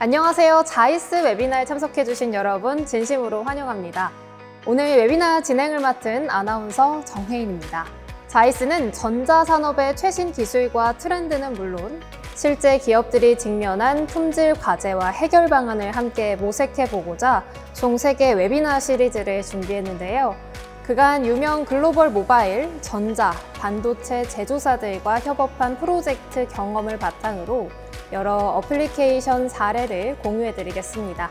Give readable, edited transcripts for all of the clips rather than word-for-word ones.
안녕하세요. 자이스 웨비나에 참석해주신 여러분 진심으로 환영합니다. 오늘 웨비나 진행을 맡은 아나운서 정혜인입니다. 자이스는 전자산업의 최신 기술과 트렌드는 물론 실제 기업들이 직면한 품질 과제와 해결 방안을 함께 모색해보고자 총 3개 웨비나 시리즈를 준비했는데요. 그간 유명 글로벌 모바일, 전자, 반도체 제조사들과 협업한 프로젝트 경험을 바탕으로 여러 어플리케이션 사례를 공유해드리겠습니다.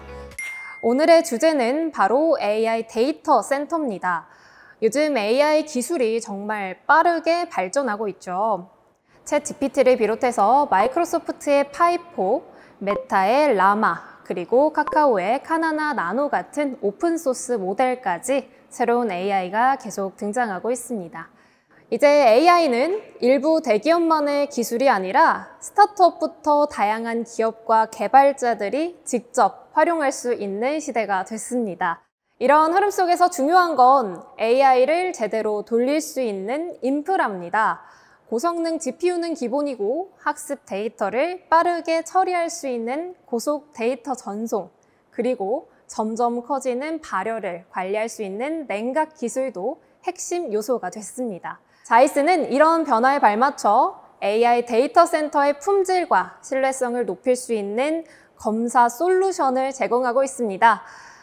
오늘의 주제는 바로 AI 데이터 센터입니다. 요즘 AI 기술이 정말 빠르게 발전하고 있죠. 챗 GPT를 비롯해서 마이크로소프트의 파이포, 메타의 라마, 그리고 카카오의 카나나 나노 같은 오픈소스 모델까지 새로운 AI가 계속 등장하고 있습니다. 이제 AI는 일부 대기업만의 기술이 아니라 스타트업부터 다양한 기업과 개발자들이 직접 활용할 수 있는 시대가 됐습니다. 이런 흐름 속에서 중요한 건 AI를 제대로 돌릴 수 있는 인프라입니다. 고성능 GPU는 기본이고 학습 데이터를 빠르게 처리할 수 있는 고속 데이터 전송, 그리고 점점 커지는 발열을 관리할 수 있는 냉각 기술도 핵심 요소가 됐습니다. 자이스는 이런 변화에 발맞춰 AI 데이터 센터의 품질과 신뢰성을 높일 수 있는 검사 솔루션을 제공하고 있습니다.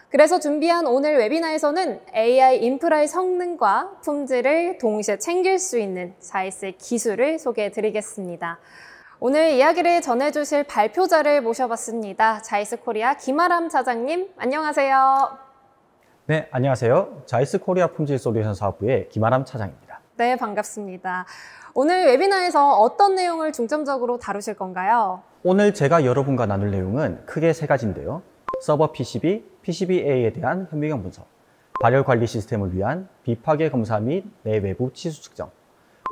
그래서 준비한 오늘 웨비나에서는 AI 인프라의 성능과 품질을 동시에 챙길 수 있는 자이스의 기술을 소개해 드리겠습니다. 오늘 이야기를 전해주실 발표자를 모셔봤습니다. 자이스 코리아 김아람 차장님, 안녕하세요. 네, 안녕하세요. 자이스 코리아 품질 솔루션 사업부의 김아람 차장입니다. 네, 반갑습니다. 오늘 웨비나에서 어떤 내용을 중점적으로 다루실 건가요? 오늘 제가 여러분과 나눌 내용은 크게 3가지인데요. 서버 PCB, PCBA에 대한 현미경 분석, 발열 관리 시스템을 위한 비파괴 검사 및 내외부 치수 측정,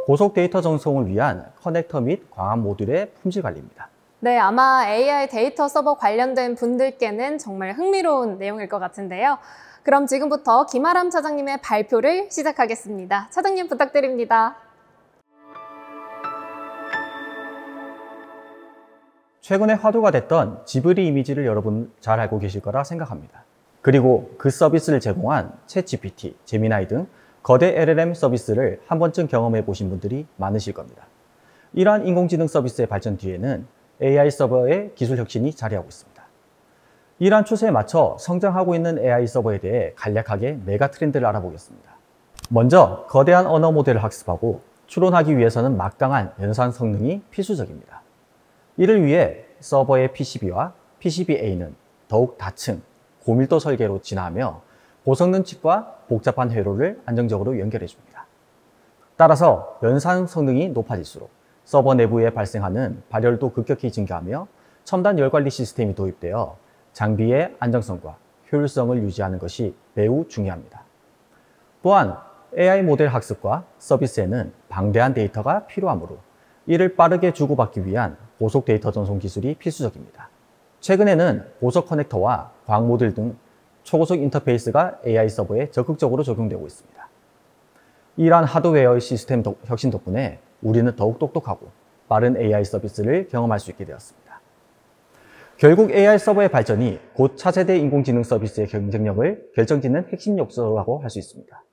고속 데이터 전송을 위한 커넥터 및 광학 모듈의 품질 관리입니다. 네, 아마 AI 데이터 서버 관련된 분들께는 정말 흥미로운 내용일 것 같은데요. 그럼 지금부터 김아람 차장님의 발표를 시작하겠습니다. 차장님 부탁드립니다. 최근에 화두가 됐던 지브리 이미지를 여러분 잘 알고 계실 거라 생각합니다. 그리고 그 서비스를 제공한 챗 GPT, 제미나이 등 거대 LLM 서비스를 한 번쯤 경험해 보신 분들이 많으실 겁니다. 이러한 인공지능 서비스의 발전 뒤에는 AI 서버의 기술 혁신이 자리하고 있습니다. 이러한 추세에 맞춰 성장하고 있는 AI 서버에 대해 간략하게 메가 트렌드를 알아보겠습니다. 먼저 거대한 언어 모델을 학습하고 추론하기 위해서는 막강한 연산 성능이 필수적입니다. 이를 위해 서버의 PCB와 PCBA는 더욱 다층, 고밀도 설계로 진화하며 고성능 칩과 복잡한 회로를 안정적으로 연결해 줍니다. 따라서 연산 성능이 높아질수록 서버 내부에 발생하는 발열도 급격히 증가하며 첨단 열 관리 시스템이 도입되어 장비의 안정성과 효율성을 유지하는 것이 매우 중요합니다. 또한 AI 모델 학습과 서비스에는 방대한 데이터가 필요하므로 이를 빠르게 주고받기 위한 고속 데이터 전송 기술이 필수적입니다. 최근에는 고속 커넥터와 광학 모듈 등 초고속 인터페이스가 AI 서버에 적극적으로 적용되고 있습니다. 이러한 하드웨어 시스템 혁신 덕분에 우리는 더욱 똑똑하고 빠른 AI 서비스를 경험할 수 있게 되었습니다. 결국 AI 서버의 발전이 곧 차세대 인공지능 서비스의 경쟁력을 결정짓는 핵심 요소라고 할 수 있습니다.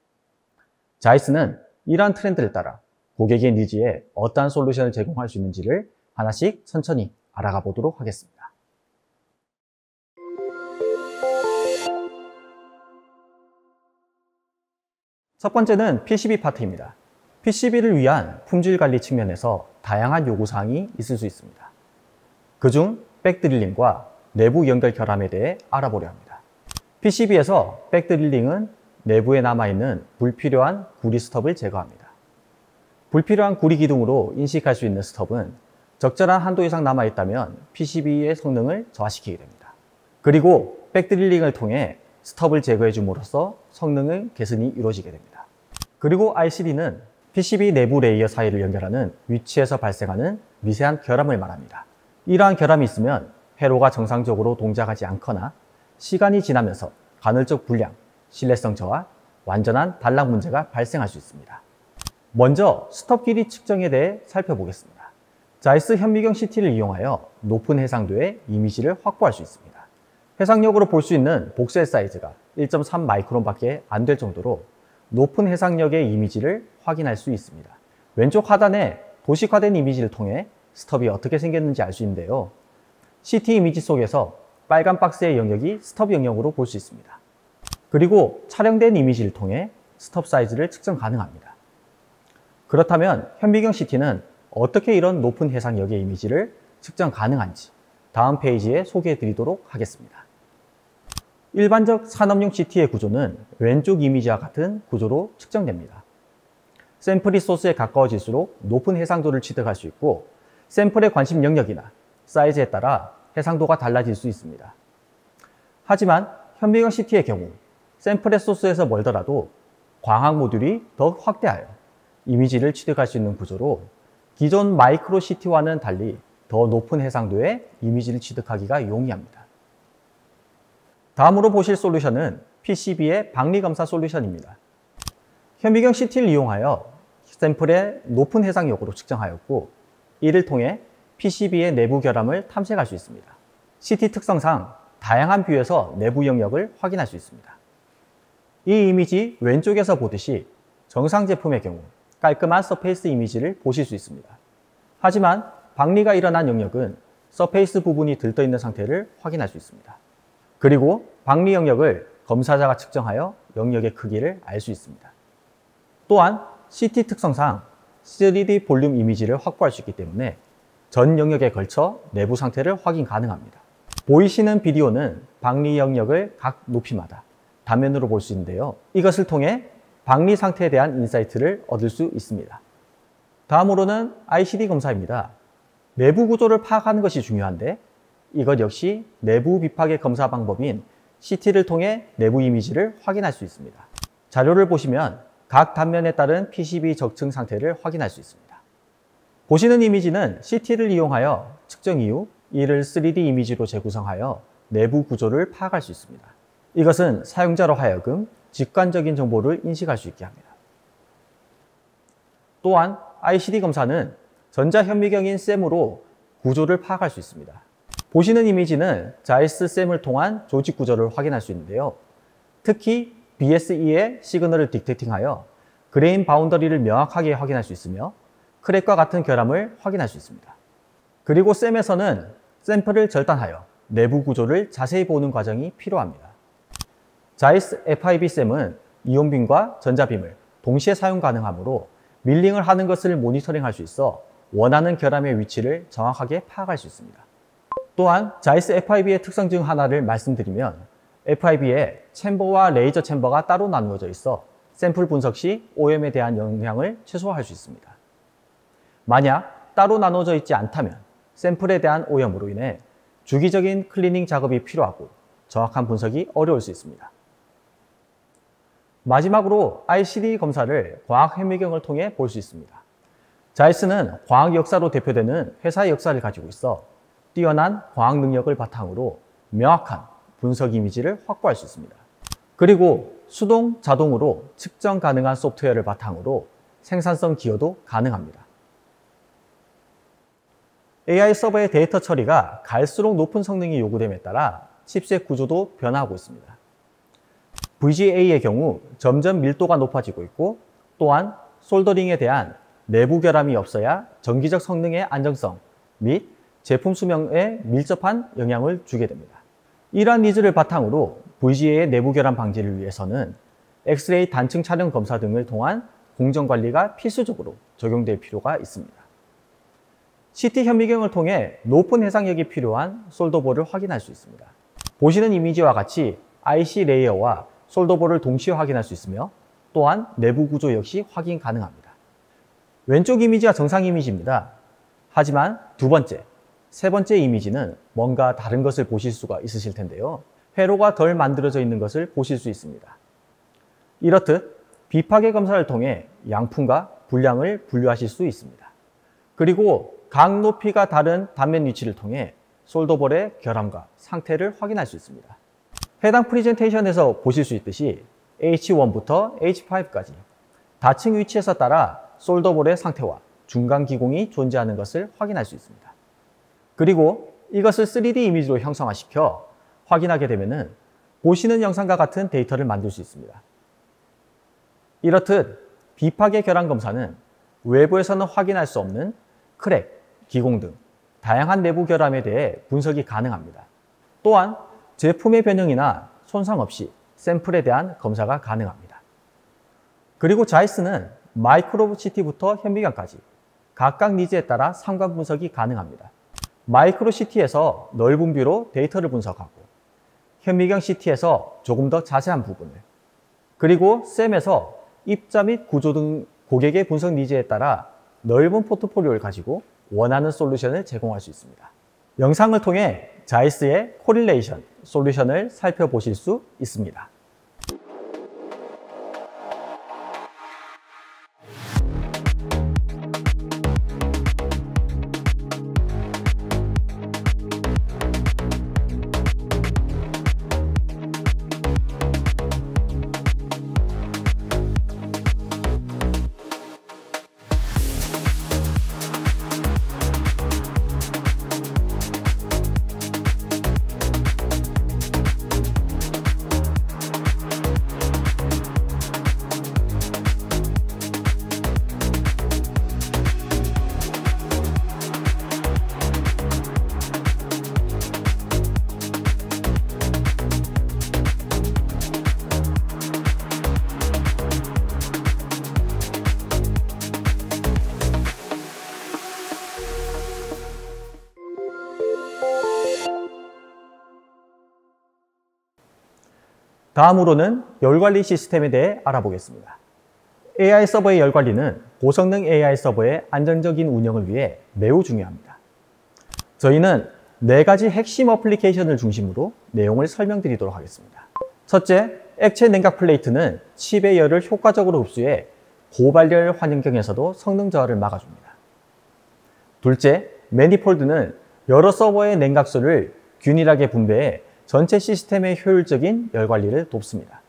자이스는 이러한 트렌드를 따라 고객의 니즈에 어떠한 솔루션을 제공할 수 있는지를 하나씩 천천히 알아가 보도록 하겠습니다. 첫 번째는 PCB 파트입니다. PCB를 위한 품질 관리 측면에서 다양한 요구사항이 있을 수 있습니다. 그중 백드릴링과 내부 연결 결함에 대해 알아보려 합니다. PCB에서 백드릴링은 내부에 남아있는 불필요한 구리 스톱을 제거합니다. 불필요한 구리 기둥으로 인식할 수 있는 스톱은 적절한 한도 이상 남아있다면 PCB의 성능을 저하시키게 됩니다. 그리고 백드릴링을 통해 스톱을 제거해 줌으로써 성능의 개선이 이루어지게 됩니다. 그리고 RCD는 PCB 내부 레이어 사이를 연결하는 위치에서 발생하는 미세한 결함을 말합니다. 이러한 결함이 있으면 회로가 정상적으로 동작하지 않거나 시간이 지나면서 간헐적 불량, 신뢰성 저하, 완전한 단락 문제가 발생할 수 있습니다. 먼저 스톱 길이 측정에 대해 살펴보겠습니다. 자이스 현미경 CT를 이용하여 높은 해상도의 이미지를 확보할 수 있습니다. 해상력으로 볼 수 있는 복셀 사이즈가 1.3 마이크론밖에 안 될 정도로 높은 해상력의 이미지를 확인할 수 있습니다. 왼쪽 하단에 도식화된 이미지를 통해 스톱이 어떻게 생겼는지 알 수 있는데요. CT 이미지 속에서 빨간 박스의 영역이 스톱 영역으로 볼 수 있습니다. 그리고 촬영된 이미지를 통해 스톱 사이즈를 측정 가능합니다. 그렇다면 현미경 CT는 어떻게 이런 높은 해상력의 이미지를 측정 가능한지 다음 페이지에 소개해 드리도록 하겠습니다. 일반적 산업용 CT의 구조는 왼쪽 이미지와 같은 구조로 측정됩니다. 샘플이 소스에 가까워질수록 높은 해상도를 취득할 수 있고 샘플의 관심 영역이나 사이즈에 따라 해상도가 달라질 수 있습니다. 하지만 현미경 CT의 경우 샘플의 소스에서 멀더라도 광학 모듈이 더욱 확대하여 이미지를 취득할 수 있는 구조로 기존 마이크로 CT와는 달리 더 높은 해상도의 이미지를 취득하기가 용이합니다. 다음으로 보실 솔루션은 PCB의 박리검사 솔루션입니다. 현미경 CT를 이용하여 샘플의 높은 해상력으로 측정하였고 이를 통해 PCB의 내부 결함을 탐색할 수 있습니다. CT 특성상 다양한 뷰에서 내부 영역을 확인할 수 있습니다. 이 이미지 왼쪽에서 보듯이 정상 제품의 경우 깔끔한 서페이스 이미지를 보실 수 있습니다. 하지만 박리가 일어난 영역은 서페이스 부분이 들떠있는 상태를 확인할 수 있습니다. 그리고 박리 영역을 검사자가 측정하여 영역의 크기를 알 수 있습니다. 또한 CT 특성상 3D 볼륨 이미지를 확보할 수 있기 때문에 전 영역에 걸쳐 내부 상태를 확인 가능합니다. 보이시는 비디오는 박리 영역을 각 높이마다 단면으로 볼 수 있는데요. 이것을 통해 박리 상태에 대한 인사이트를 얻을 수 있습니다. 다음으로는 ICD 검사입니다. 내부 구조를 파악하는 것이 중요한데 이것 역시 내부 비파계 검사 방법인 CT를 통해 내부 이미지를 확인할 수 있습니다. 자료를 보시면 각 단면에 따른 PCB 적층 상태를 확인할 수 있습니다. 보시는 이미지는 CT를 이용하여 측정 이후 이를 3D 이미지로 재구성하여 내부 구조를 파악할 수 있습니다. 이것은 사용자로 하여금 직관적인 정보를 인식할 수 있게 합니다. 또한 ICD 검사는 전자현미경인 셈으로 구조를 파악할 수 있습니다. 보시는 이미지는 자이스 셈을 통한 조직 구조를 확인할 수 있는데요. 특히 BSE의 시그널을 디텍팅하여 그레인 바운더리를 명확하게 확인할 수 있으며 크랙과 같은 결함을 확인할 수 있습니다. 그리고 셈에서는 샘플을 절단하여 내부 구조를 자세히 보는 과정이 필요합니다. 자이스 FIB 셈은 이온빔과 전자빔을 동시에 사용 가능하므로 밀링을 하는 것을 모니터링할 수 있어 원하는 결함의 위치를 정확하게 파악할 수 있습니다. 또한 자이스 FIB의 특성 중 하나를 말씀드리면 FIB에 챔버와 레이저 챔버가 따로 나누어져 있어 샘플 분석 시 오염에 대한 영향을 최소화할 수 있습니다. 만약 따로 나눠져 있지 않다면 샘플에 대한 오염으로 인해 주기적인 클리닝 작업이 필요하고 정확한 분석이 어려울 수 있습니다. 마지막으로 ICD 검사를 광학 현미경을 통해 볼 수 있습니다. 자이스는 광학 역사로 대표되는 회사의 역사를 가지고 있어 뛰어난 광학 능력을 바탕으로 명확한 분석 이미지를 확보할 수 있습니다. 그리고 수동, 자동으로 측정 가능한 소프트웨어를 바탕으로 생산성 기여도 가능합니다. AI 서버의 데이터 처리가 갈수록 높은 성능이 요구됨에 따라 칩셋 구조도 변화하고 있습니다. VGA의 경우 점점 밀도가 높아지고 있고 또한 솔더링에 대한 내부 결함이 없어야 전기적 성능의 안정성 및 제품 수명에 밀접한 영향을 주게 됩니다. 이러한 니즈를 바탕으로 VGA의 내부 결함 방지를 위해서는 엑스레이 단층 촬영 검사 등을 통한 공정 관리가 필수적으로 적용될 필요가 있습니다. CT 현미경을 통해 높은 해상력이 필요한 솔더볼을 확인할 수 있습니다. 보시는 이미지와 같이 IC 레이어와 솔더볼을 동시에 확인할 수 있으며 또한 내부 구조 역시 확인 가능합니다. 왼쪽 이미지가 정상 이미지입니다. 하지만 두 번째, 세 번째 이미지는 뭔가 다른 것을 보실 수가 있으실 텐데요. 회로가 덜 만들어져 있는 것을 보실 수 있습니다. 이렇듯 비파괴 검사를 통해 양품과 분량을 분류하실 수 있습니다. 그리고 각 높이가 다른 단면 위치를 통해 솔더볼의 결함과 상태를 확인할 수 있습니다. 해당 프레젠테이션에서 보실 수 있듯이 H1부터 H5까지 다층 위치에서 따라 솔더볼의 상태와 중간 기공이 존재하는 것을 확인할 수 있습니다. 그리고 이것을 3D 이미지로 형성화시켜 확인하게 되면 보시는 영상과 같은 데이터를 만들 수 있습니다. 이렇듯 비파괴 결함 검사는 외부에서는 확인할 수 없는 크랙, 기공 등 다양한 내부 결함에 대해 분석이 가능합니다. 또한 제품의 변형이나 손상 없이 샘플에 대한 검사가 가능합니다. 그리고 자이스는 마이크로 CT부터 현미경까지 각각 니즈에 따라 상관 분석이 가능합니다. 마이크로 CT에서 넓은 뷰로 데이터를 분석하고 현미경 CT에서 조금 더 자세한 부분을, 그리고 샘에서 입자 및 구조 등 고객의 분석 니즈에 따라 넓은 포트폴리오를 가지고 원하는 솔루션을 제공할 수 있습니다. 영상을 통해 자이스의 코릴레이션 솔루션을 살펴보실 수 있습니다. 다음으로는 열관리 시스템에 대해 알아보겠습니다. AI 서버의 열관리는 고성능 AI 서버의 안정적인 운영을 위해 매우 중요합니다. 저희는 4가지 핵심 어플리케이션을 중심으로 내용을 설명드리도록 하겠습니다. 첫째, 액체 냉각 플레이트는 칩의 열을 효과적으로 흡수해 고발열 환경에서도 성능 저하를 막아줍니다. 둘째, 매니폴드는 여러 서버의 냉각수를 균일하게 분배해 전체 시스템의 효율적인 열 관리를 돕습니다.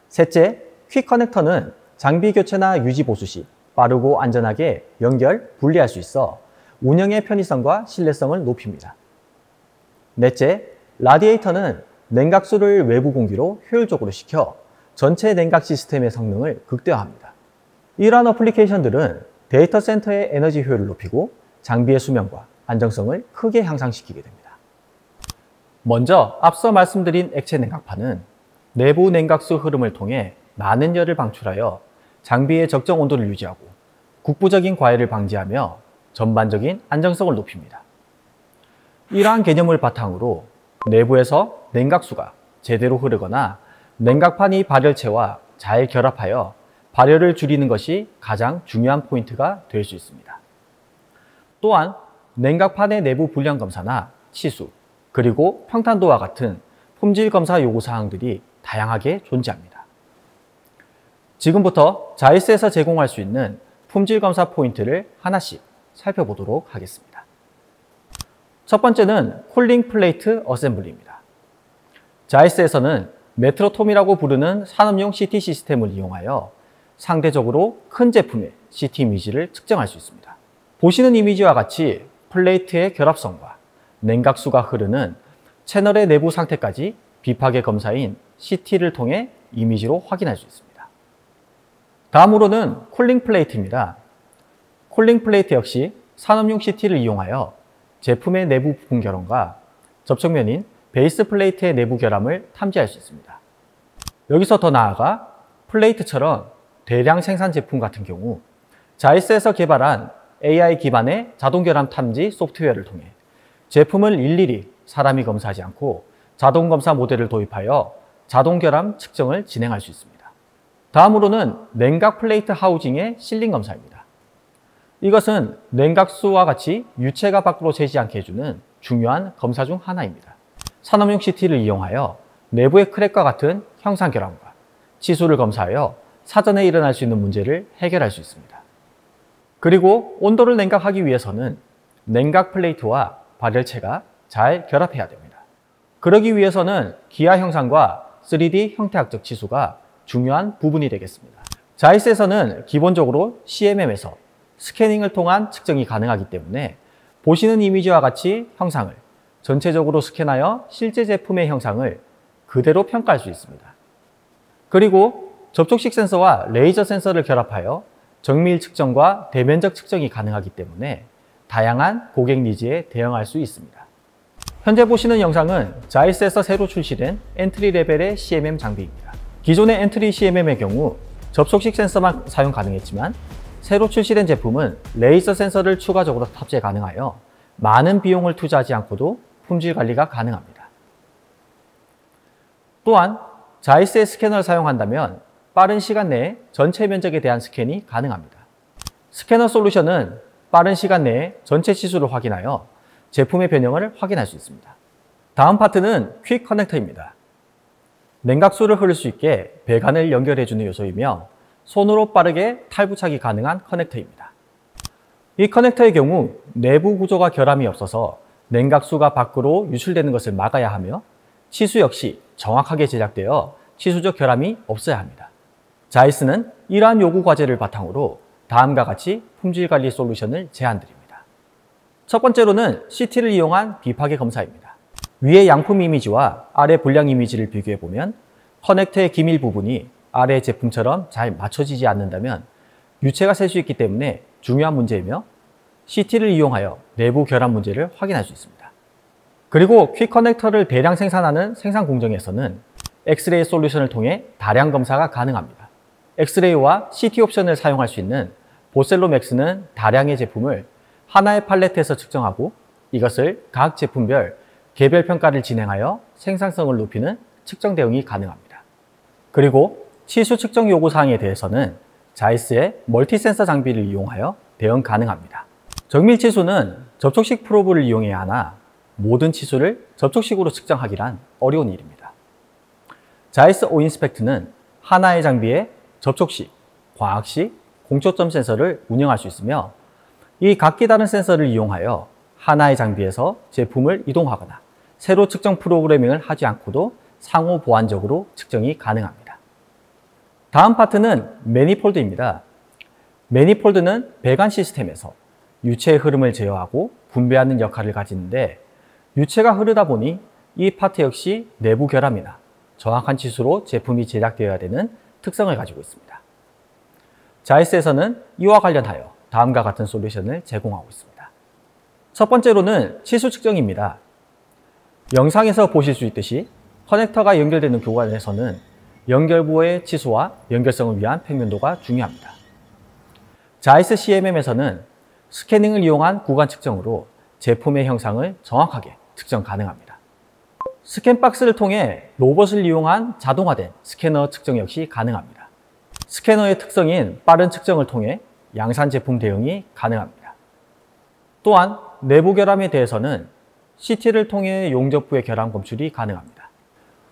셋째, 퀵 커넥터는 장비 교체나 유지 보수 시 빠르고 안전하게 연결, 분리할 수 있어 운영의 편의성과 신뢰성을 높입니다. 넷째, 라디에이터는 냉각수를 외부 공기로 효율적으로 시켜 전체 냉각 시스템의 성능을 극대화합니다. 이러한 어플리케이션들은 데이터 센터의 에너지 효율을 높이고 장비의 수명과 안정성을 크게 향상시키게 됩니다. 먼저 앞서 말씀드린 액체 냉각판은 내부 냉각수 흐름을 통해 많은 열을 방출하여 장비의 적정 온도를 유지하고 국부적인 과열을 방지하며 전반적인 안정성을 높입니다. 이러한 개념을 바탕으로 내부에서 냉각수가 제대로 흐르거나 냉각판이 발열체와 잘 결합하여 발열을 줄이는 것이 가장 중요한 포인트가 될 수 있습니다. 또한 냉각판의 내부 불량 검사나 치수, 그리고 평탄도와 같은 품질 검사 요구사항들이 다양하게 존재합니다. 지금부터 자이스에서 제공할 수 있는 품질 검사 포인트를 하나씩 살펴보도록 하겠습니다. 첫 번째는 쿨링 플레이트 어셈블리입니다. 자이스에서는 메트로톰이라고 부르는 산업용 CT 시스템을 이용하여 상대적으로 큰 제품의 CT 이미지를 측정할 수 있습니다. 보시는 이미지와 같이 플레이트의 결합성과 냉각수가 흐르는 채널의 내부 상태까지 비파괴 검사인 CT를 통해 이미지로 확인할 수 있습니다. 다음으로는 쿨링 플레이트입니다. 쿨링 플레이트 역시 산업용 CT를 이용하여 제품의 내부 부품 결함과 접촉면인 베이스 플레이트의 내부 결함을 탐지할 수 있습니다. 여기서 더 나아가 플레이트처럼 대량 생산 제품 같은 경우 자이스에서 개발한 AI 기반의 자동 결함 탐지 소프트웨어를 통해 제품을 일일이 사람이 검사하지 않고 자동 검사 모델을 도입하여 자동 결함 측정을 진행할 수 있습니다. 다음으로는 냉각 플레이트 하우징의 실링 검사입니다. 이것은 냉각수와 같이 유체가 밖으로 새지 않게 해주는 중요한 검사 중 하나입니다. 산업용 CT를 이용하여 내부의 크랙과 같은 형상 결함과 치수를 검사하여 사전에 일어날 수 있는 문제를 해결할 수 있습니다. 그리고 온도를 냉각하기 위해서는 냉각 플레이트와 발열체가 잘 결합해야 됩니다. 그러기 위해서는 기하 형상과 3D 형태학적 치수가 중요한 부분이 되겠습니다. 자이스에서는 기본적으로 CMM에서 스캐닝을 통한 측정이 가능하기 때문에 보시는 이미지와 같이 형상을 전체적으로 스캔하여 실제 제품의 형상을 그대로 평가할 수 있습니다. 그리고 접촉식 센서와 레이저 센서를 결합하여 정밀 측정과 대면적 측정이 가능하기 때문에 다양한 고객 니즈에 대응할 수 있습니다. 현재 보시는 영상은 자이스에서 새로 출시된 엔트리 레벨의 CMM 장비입니다. 기존의 엔트리 CMM의 경우 접촉식 센서만 사용 가능했지만 새로 출시된 제품은 레이저 센서를 추가적으로 탑재 가능하여 많은 비용을 투자하지 않고도 품질 관리가 가능합니다. 또한 자이스의 스캐너를 사용한다면 빠른 시간 내에 전체 면적에 대한 스캔이 가능합니다. 스캐너 솔루션은 빠른 시간 내에 전체 치수를 확인하여 제품의 변형을 확인할 수 있습니다. 다음 파트는 퀵 커넥터입니다. 냉각수를 흐를 수 있게 배관을 연결해주는 요소이며 손으로 빠르게 탈부착이 가능한 커넥터입니다. 이 커넥터의 경우 내부 구조가 결함이 없어서 냉각수가 밖으로 유출되는 것을 막아야 하며 치수 역시 정확하게 제작되어 치수적 결함이 없어야 합니다. 자이스는 이러한 요구 과제를 바탕으로 다음과 같이 품질관리 솔루션을 제안드립니다. 첫 번째로는 CT를 이용한 비파괴 검사입니다. 위의 양품 이미지와 아래 불량 이미지를 비교해보면 커넥터의 기밀 부분이 아래 제품처럼 잘 맞춰지지 않는다면 유체가 셀 수 있기 때문에 중요한 문제이며 CT를 이용하여 내부 결함 문제를 확인할 수 있습니다. 그리고 퀵 커넥터를 대량 생산하는 생산 공정에서는 엑스레이 솔루션을 통해 다량 검사가 가능합니다. 엑스레이와 CT 옵션을 사용할 수 있는 보셀로 맥스는 다량의 제품을 하나의 팔레트에서 측정하고 이것을 각 제품별 개별 평가를 진행하여 생산성을 높이는 측정 대응이 가능합니다. 그리고 치수 측정 요구 사항에 대해서는 자이스의 멀티 센서 장비를 이용하여 대응 가능합니다. 정밀 치수는 접촉식 프로브를 이용해야 하나 모든 치수를 접촉식으로 측정하기란 어려운 일입니다. 자이스 오인스펙트는 하나의 장비에 접촉식, 광학식, 공초점 센서를 운영할 수 있으며 이 각기 다른 센서를 이용하여 하나의 장비에서 제품을 이동하거나 새로 측정 프로그래밍을 하지 않고도 상호 보완적으로 측정이 가능합니다. 다음 파트는 매니폴드입니다. 매니폴드는 배관 시스템에서 유체의 흐름을 제어하고 분배하는 역할을 가지는데 유체가 흐르다 보니 이 파트 역시 내부 결함이나 정확한 치수로 제품이 제작되어야 되는 특성을 가지고 있습니다. 자이스에서는 이와 관련하여 다음과 같은 솔루션을 제공하고 있습니다. 첫 번째로는 치수 측정입니다. 영상에서 보실 수 있듯이 커넥터가 연결되는 교관에서는 연결부의 치수와 연결성을 위한 평면도가 중요합니다. 자이스 CMM에서는 스캐닝을 이용한 구간 측정으로 제품의 형상을 정확하게 측정 가능합니다. 스캔박스를 통해 로봇을 이용한 자동화된 스캐너 측정 역시 가능합니다. 스캐너의 특성인 빠른 측정을 통해 양산 제품 대응이 가능합니다. 또한 내부 결함에 대해서는 CT를 통해 용접부의 결함 검출이 가능합니다.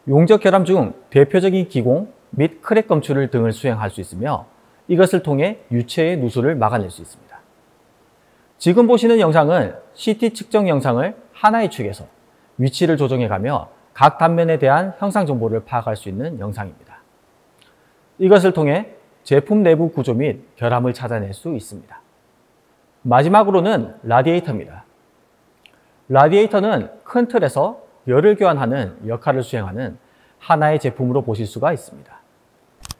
용접 결함 중 대표적인 기공 및 크랙 검출 등을 수행할 수 있으며 이것을 통해 유체의 누수를 막아낼 수 있습니다. 지금 보시는 영상은 CT 측정 영상을 하나의 축에서 위치를 조정해가며 각 단면에 대한 형상 정보를 파악할 수 있는 영상입니다. 이것을 통해 제품 내부 구조 및 결함을 찾아낼 수 있습니다. 마지막으로는 라디에이터입니다. 라디에이터는 큰 틀에서 열을 교환하는 역할을 수행하는 하나의 제품으로 보실 수가 있습니다.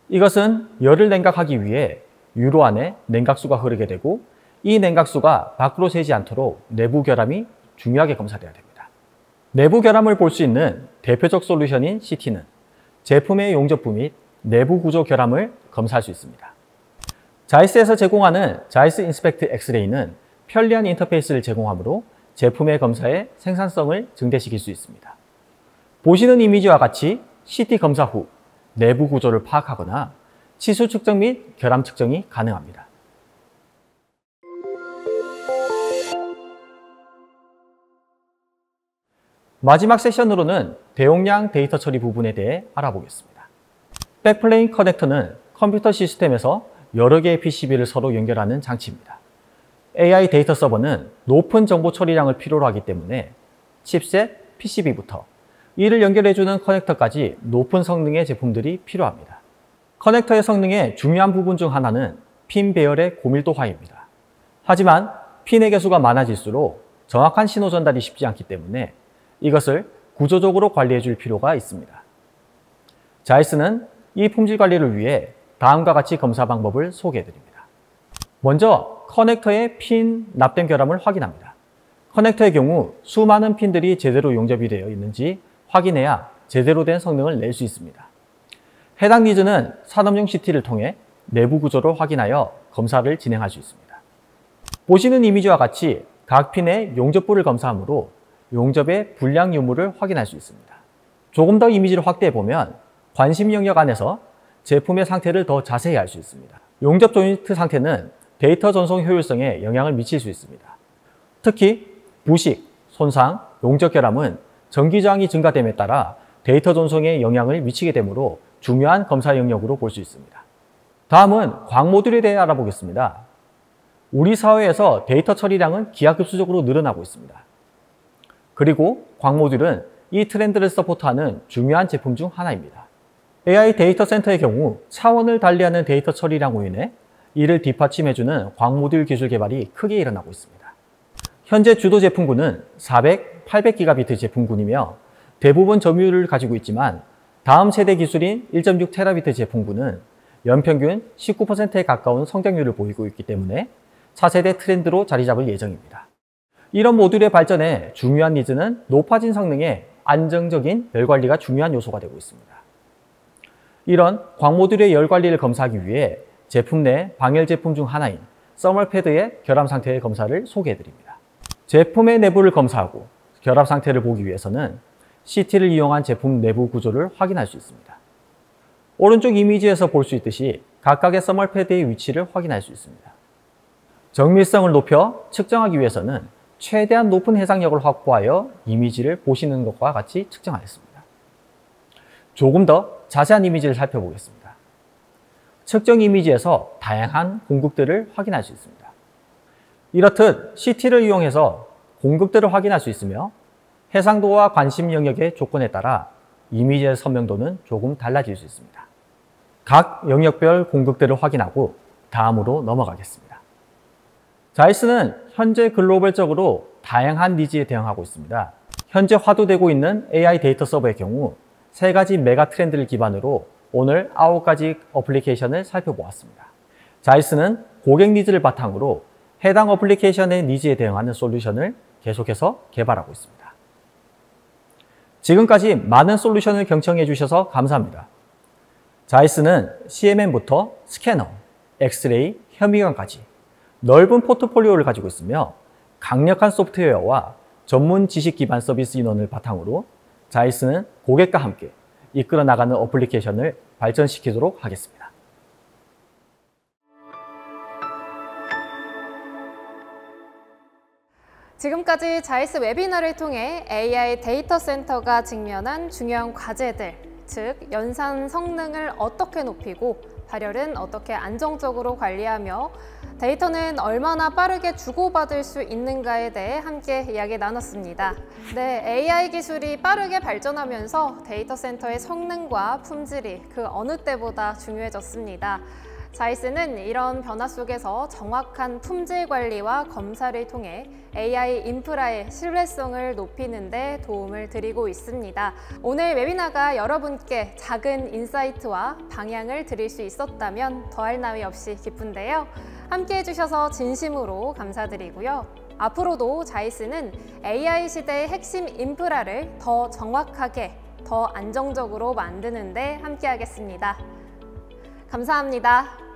이것은 열을 냉각하기 위해 유로 안에 냉각수가 흐르게 되고 이 냉각수가 밖으로 새지 않도록 내부 결함이 중요하게 검사되어야 됩니다. 내부 결함을 볼 수 있는 대표적 솔루션인 CT는 제품의 용접부 및 내부 구조 결함을 검사할 수 있습니다. 자이스에서 제공하는 자이스 인스펙트 엑스레이는 편리한 인터페이스를 제공하므로 제품의 검사의 생산성을 증대시킬 수 있습니다. 보시는 이미지와 같이 CT 검사 후 내부 구조를 파악하거나 치수 측정 및 결함 측정이 가능합니다. 마지막 세션으로는 대용량 데이터 처리 부분에 대해 알아보겠습니다. 백플레인 커넥터는 컴퓨터 시스템에서 여러 개의 PCB를 서로 연결하는 장치입니다. AI 데이터 서버는 높은 정보 처리량을 필요로 하기 때문에 칩셋, PCB부터 이를 연결해주는 커넥터까지 높은 성능의 제품들이 필요합니다. 커넥터의 성능의 중요한 부분 중 하나는 핀 배열의 고밀도화입니다. 하지만 핀의 개수가 많아질수록 정확한 신호 전달이 쉽지 않기 때문에 이것을 구조적으로 관리해 줄 필요가 있습니다. 자이스는 이 품질 관리를 위해 다음과 같이 검사 방법을 소개해 드립니다. 먼저 커넥터의 핀 납땜 결함을 확인합니다. 커넥터의 경우 수많은 핀들이 제대로 용접이 되어 있는지 확인해야 제대로 된 성능을 낼 수 있습니다. 해당 니즈는 산업용 CT를 통해 내부 구조를 확인하여 검사를 진행할 수 있습니다. 보시는 이미지와 같이 각 핀의 용접부를 검사하므로 용접의 불량 유무를 확인할 수 있습니다. 조금 더 이미지를 확대해 보면 관심 영역 안에서 제품의 상태를 더 자세히 알 수 있습니다. 용접 조인트 상태는 데이터 전송 효율성에 영향을 미칠 수 있습니다. 특히 부식, 손상, 용접 결함은 전기 저항이 증가됨에 따라 데이터 전송에 영향을 미치게 되므로 중요한 검사 영역으로 볼 수 있습니다. 다음은 광 모듈에 대해 알아보겠습니다. 우리 사회에서 데이터 처리량은 기하급수적으로 늘어나고 있습니다. 그리고 광 모듈은 이 트렌드를 서포트하는 중요한 제품 중 하나입니다. AI 데이터 센터의 경우 차원을 달리하는 데이터 처리량으로 인해 이를 뒷받침해주는 광 모듈 기술 개발이 크게 일어나고 있습니다. 현재 주도 제품군은 400, 800기가비트 제품군이며 대부분 점유율을 가지고 있지만 다음 세대 기술인 1.6테라비트 제품군은 연평균 19%에 가까운 성장률을 보이고 있기 때문에 차세대 트렌드로 자리 잡을 예정입니다. 이런 모듈의 발전에 중요한 니즈는 높아진 성능의 안정적인 열 관리가 중요한 요소가 되고 있습니다. 이런 광 모듈의 열 관리를 검사하기 위해 제품 내 방열 제품 중 하나인 서멀 패드의 결함 상태의 검사를 소개해 드립니다. 제품의 내부를 검사하고 결합 상태를 보기 위해서는 CT를 이용한 제품 내부 구조를 확인할 수 있습니다. 오른쪽 이미지에서 볼 수 있듯이 각각의 서멀 패드의 위치를 확인할 수 있습니다. 정밀성을 높여 측정하기 위해서는 최대한 높은 해상력을 확보하여 이미지를 보시는 것과 같이 측정하였습니다. 조금 더 자세한 이미지를 살펴보겠습니다. 측정 이미지에서 다양한 공극들을 확인할 수 있습니다. 이렇듯 CT를 이용해서 공극들을 확인할 수 있으며 해상도와 관심 영역의 조건에 따라 이미지의 선명도는 조금 달라질 수 있습니다. 각 영역별 공극들을 확인하고 다음으로 넘어가겠습니다. 자이스는 현재 글로벌적으로 다양한 니즈에 대응하고 있습니다. 현재 화두되고 있는 AI 데이터 서버의 경우 3가지 메가 트렌드를 기반으로 오늘 9가지 어플리케이션을 살펴보았습니다. 자이스는 고객 니즈를 바탕으로 해당 어플리케이션의 니즈에 대응하는 솔루션을 계속해서 개발하고 있습니다. 지금까지 많은 솔루션을 경청해 주셔서 감사합니다. 자이스는 CMM부터 스캐너, 엑스레이, 현미경까지 넓은 포트폴리오를 가지고 있으며 강력한 소프트웨어와 전문 지식 기반 서비스 인원을 바탕으로 자이스는 고객과 함께 이끌어 나가는 어플리케이션을 발전시키도록 하겠습니다. 지금까지 자이스 웨비나를 통해 AI 데이터 센터가 직면한 중요한 과제들, 즉 연산 성능을 어떻게 높이고 발열은 어떻게 안정적으로 관리하며 데이터는 얼마나 빠르게 주고받을 수 있는가에 대해 함께 이야기 나눴습니다. 네, AI 기술이 빠르게 발전하면서 데이터 센터의 성능과 품질이 그 어느 때보다 중요해졌습니다. 자이스는 이런 변화 속에서 정확한 품질 관리와 검사를 통해 AI 인프라의 신뢰성을 높이는 데 도움을 드리고 있습니다. 오늘 웨비나가 여러분께 작은 인사이트와 방향을 드릴 수 있었다면 더할 나위 없이 기쁜데요. 함께 해주셔서 진심으로 감사드리고요. 앞으로도 자이스는 AI 시대의 핵심 인프라를 더 정확하게, 더 안정적으로 만드는 데 함께 하겠습니다. 감사합니다.